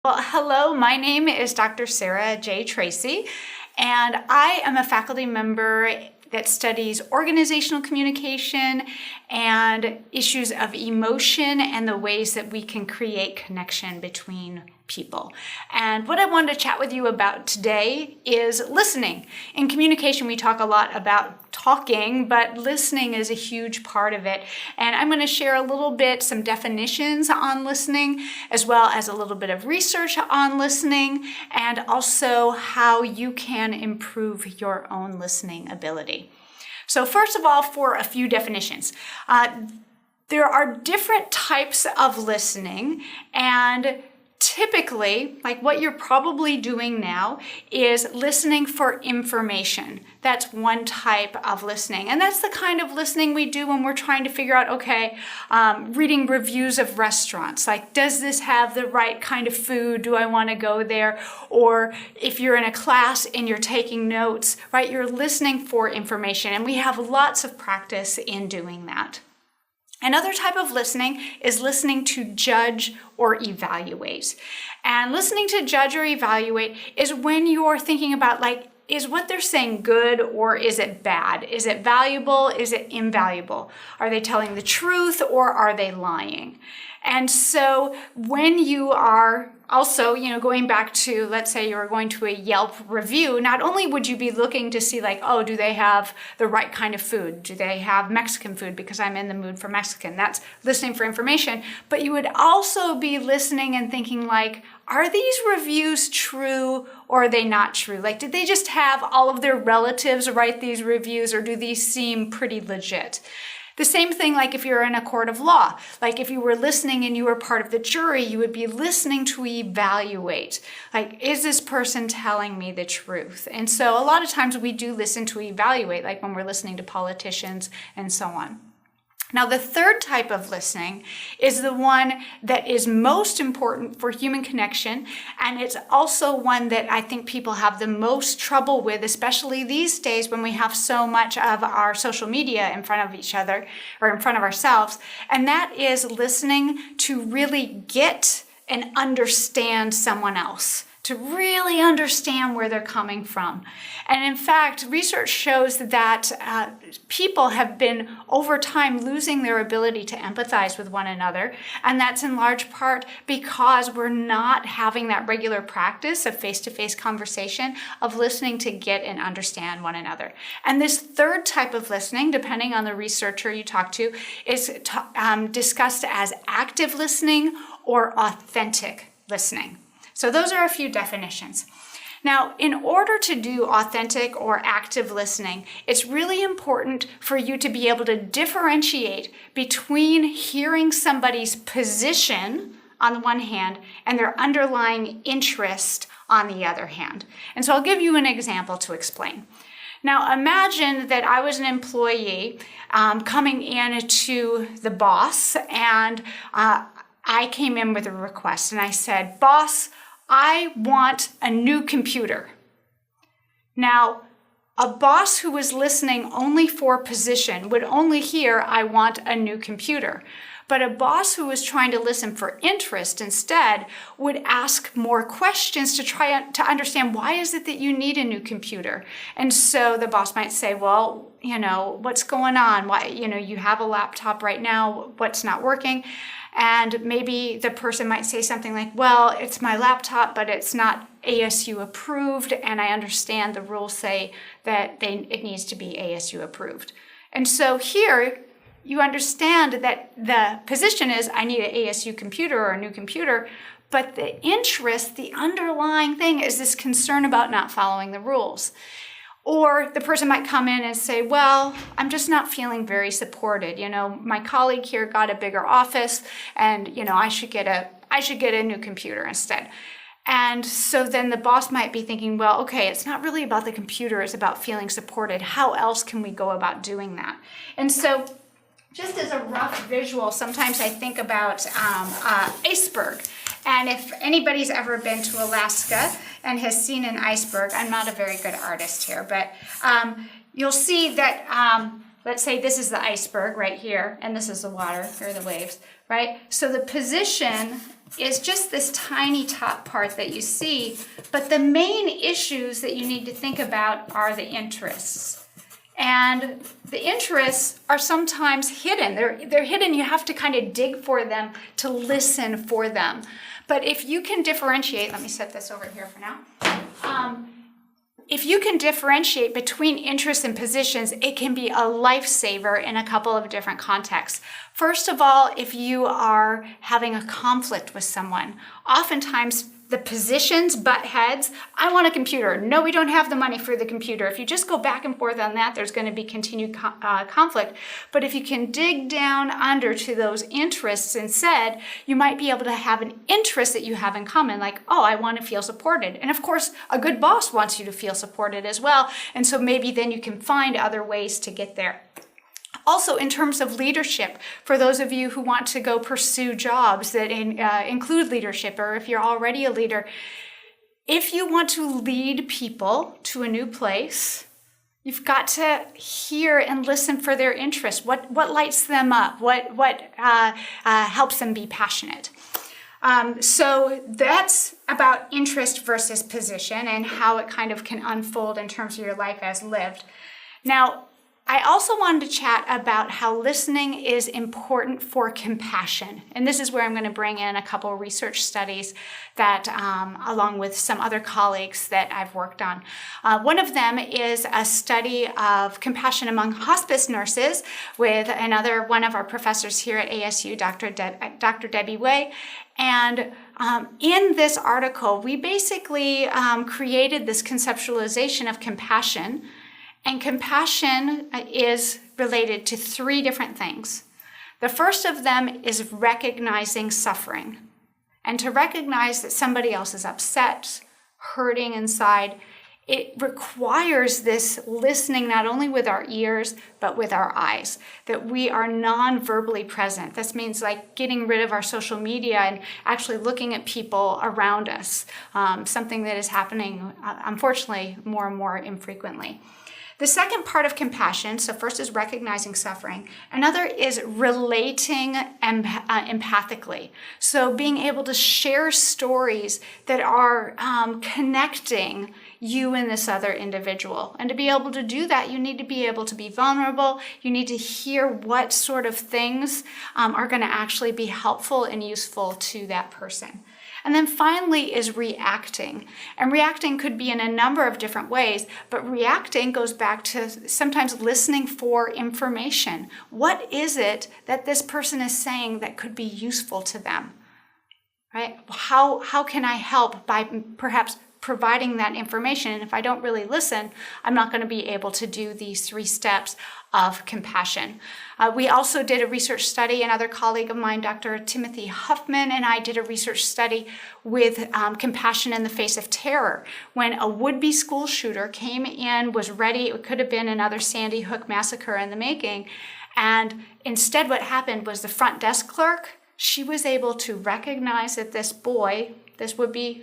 Well, hello, my name is Dr. Sarah J. Tracy, and I am a faculty member that studies organizational communication and issues of emotion and the ways that we can create connection between people. And what I wanted to chat with you about today is listening. In communication, we talk a lot about talking, but listening is a huge part of it. And I'm going to share a little bit, some definitions on listening, as well as a little bit of research on listening, and also how you can improve your own listening ability. So first of all, for a few definitions. There are different types of listening, and typically, like what you're probably doing now, is listening for information. That's one type of listening. And that's the kind of listening we do when we're trying to figure out, okay, reading reviews of restaurants. Like, does this have the right kind of food? Do I want to go there? Or if you're in a class and you're taking notes, right, you're listening for information. And we have lots of practice in doing that. Another type of listening is listening to judge or evaluate. And listening to judge or evaluate is when you're thinking about, like, is what they're saying good or is it bad? Is it valuable? Is it invaluable? Are they telling the truth or are they lying? And so when you are also, going back to, let's say you're going to a Yelp review, not only would you be looking to see like, oh, do they have the right kind of food? Do they have Mexican food because I'm in the mood for Mexican? That's listening for information. But you would also be listening and thinking like, are these reviews true or are they not true? Like, did they just have all of their relatives write these reviews, or do these seem pretty legit? The same thing like if you're in a court of law. Like if you were listening and you were part of the jury, you would be listening to evaluate. Like, is this person telling me the truth? And so a lot of times we do listen to evaluate, like when we're listening to politicians and so on. Now, the third type of listening is the one that is most important for human connection, and it's also one that I think people have the most trouble with, especially these days when we have so much of our social media in front of each other or in front of ourselves, and that is listening to really get and understand someone else, to really understand where they're coming from. And in fact, research shows that people have been over time losing their ability to empathize with one another. And that's in large part because we're not having that regular practice of face-to-face conversation, of listening to get and understand one another. And this third type of listening, depending on the researcher you talk to, is discussed as active listening or authentic listening. So those are a few definitions. Now, in order to do authentic or active listening, it's really important for you to be able to differentiate between hearing somebody's position on the one hand and their underlying interest on the other hand. And so I'll give you an example to explain. Now, imagine that I was an employee coming in to the boss, and I came in with a request, and I said, "Boss, I want a new computer." Now, a boss who was listening only for position would only hear, "I want a new computer." But a boss who was trying to listen for interest instead would ask more questions to try to understand, why is it that you need a new computer? And so the boss might say, well, what's going on? Why, you have a laptop right now, what's not working? And maybe the person might say something like, well, it's my laptop, but it's not ASU approved, and I understand the rules say that it needs to be ASU approved. And so here, you understand that the position is, I need an ASU computer or a new computer, but the interest, the underlying thing, is this concern about not following the rules. Or the person might come in and say, well, I'm just not feeling very supported. My colleague here got a bigger office, and I should get a new computer instead. And so then the boss might be thinking, well, okay, it's not really about the computer, it's about feeling supported. How else can we go about doing that? And so just as a rough visual, sometimes I think about iceberg. And if anybody's ever been to Alaska and has seen an iceberg, I'm not a very good artist here, but you'll see that, let's say this is the iceberg right here, and this is the water, here are the waves, right? So the position is just this tiny top part that you see, but the main issues that you need to think about are the interests. And the interests are sometimes hidden. They're hidden. You have to kind of dig for them to listen for them. But if you can differentiate, let me set this over here for now. If you can differentiate between interests and positions, it can be a lifesaver in a couple of different contexts. First of all, if you are having a conflict with someone, oftentimes the positions butt heads. I want a computer. No, we don't have the money for the computer. If you just go back and forth on that, there's going to be continued conflict. But if you can dig down under to those interests instead, you might be able to have an interest that you have in common, like, oh, I want to feel supported. And of course, a good boss wants you to feel supported as well. And so maybe then you can find other ways to get there. Also, in terms of leadership, for those of you who want to go pursue jobs that include leadership, or if you're already a leader, if you want to lead people to a new place, you've got to hear and listen for their interests. What lights them up? What helps them be passionate? So that's about interest versus position and how it kind of can unfold in terms of your life as lived. Now, I also wanted to chat about how listening is important for compassion. And this is where I'm going to bring in a couple of research studies that, along with some other colleagues that I've worked on. One of them is a study of compassion among hospice nurses with one of our professors here at ASU, Dr. Debbie Way. And in this article, we basically created this conceptualization of compassion. And compassion is related to three different things. The first of them is recognizing suffering. And to recognize that somebody else is upset, hurting inside, it requires this listening not only with our ears, but with our eyes, that we are non-verbally present. This means like getting rid of our social media and actually looking at people around us, something that is happening, unfortunately, more and more infrequently. The second part of compassion, so first is recognizing suffering. Another is relating empathically. So being able to share stories that are connecting you and this other individual. And to be able to do that, you need to be able to be vulnerable. You need to hear what sort of things are going to actually be helpful and useful to that person. And then finally is reacting. And reacting could be in a number of different ways, but reacting goes back to sometimes listening for information. What is it that this person is saying that could be useful to them? Right? How can I help by perhaps providing that information? And if I don't really listen, I'm not going to be able to do these three steps of compassion. We also did a research study. Another colleague of mine, Dr. Timothy Huffman, and I did a research study with compassion in the face of terror. When a would-be school shooter came in, was ready, it could have been another Sandy Hook massacre in the making, and instead what happened was the front desk clerk, she was able to recognize that this boy, this would-be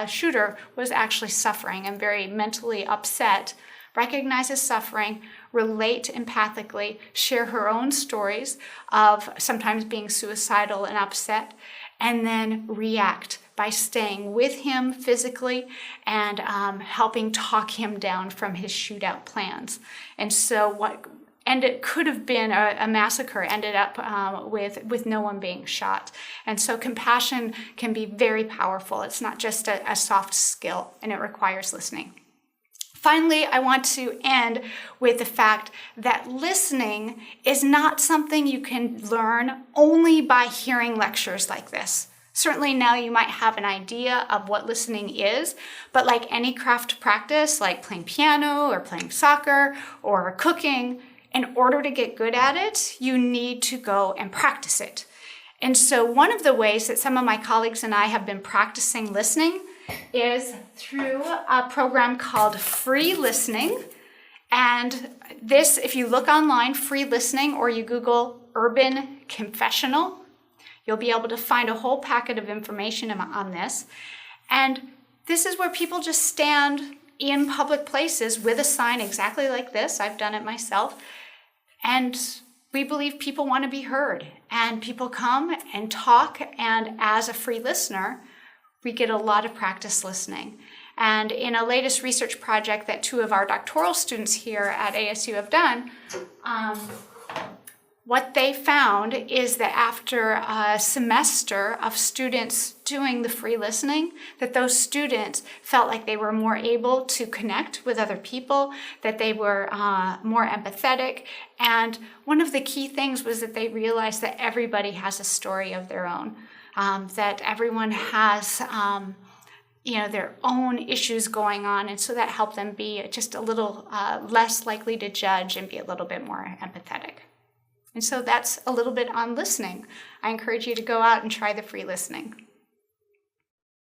shooter, was actually suffering and very mentally upset, recognize his suffering, relate empathically, share her own stories of sometimes being suicidal and upset, and then react by staying with him physically and helping talk him down from his shootout plans. And it could have been a massacre, ended up with no one being shot. And so compassion can be very powerful. It's not just a soft skill, and it requires listening. Finally, I want to end with the fact that listening is not something you can learn only by hearing lectures like this. Certainly now you might have an idea of what listening is, but like any craft practice, like playing piano or playing soccer or cooking, in order to get good at it, you need to go and practice it. And so one of the ways that some of my colleagues and I have been practicing listening is through a program called Free Listening. And this, if you look online, Free Listening, or you Google Urban Confessional, you'll be able to find a whole packet of information on this. And this is where people just stand in public places with a sign exactly like this. I've done it myself. And We believe people want to be heard, and people come and talk, and as a free listener, we get a lot of practice listening. And in a latest research project that 2 of our doctoral students here at ASU have done, what they found is that after a semester of students doing the free listening, that those students felt like they were more able to connect with other people, that they were more empathetic. And one of the key things was that they realized that everybody has a story of their own, that everyone has their own issues going on. And so that helped them be just a little less likely to judge and be a little bit more empathetic. And so that's a little bit on listening. I encourage you to go out and try the free listening.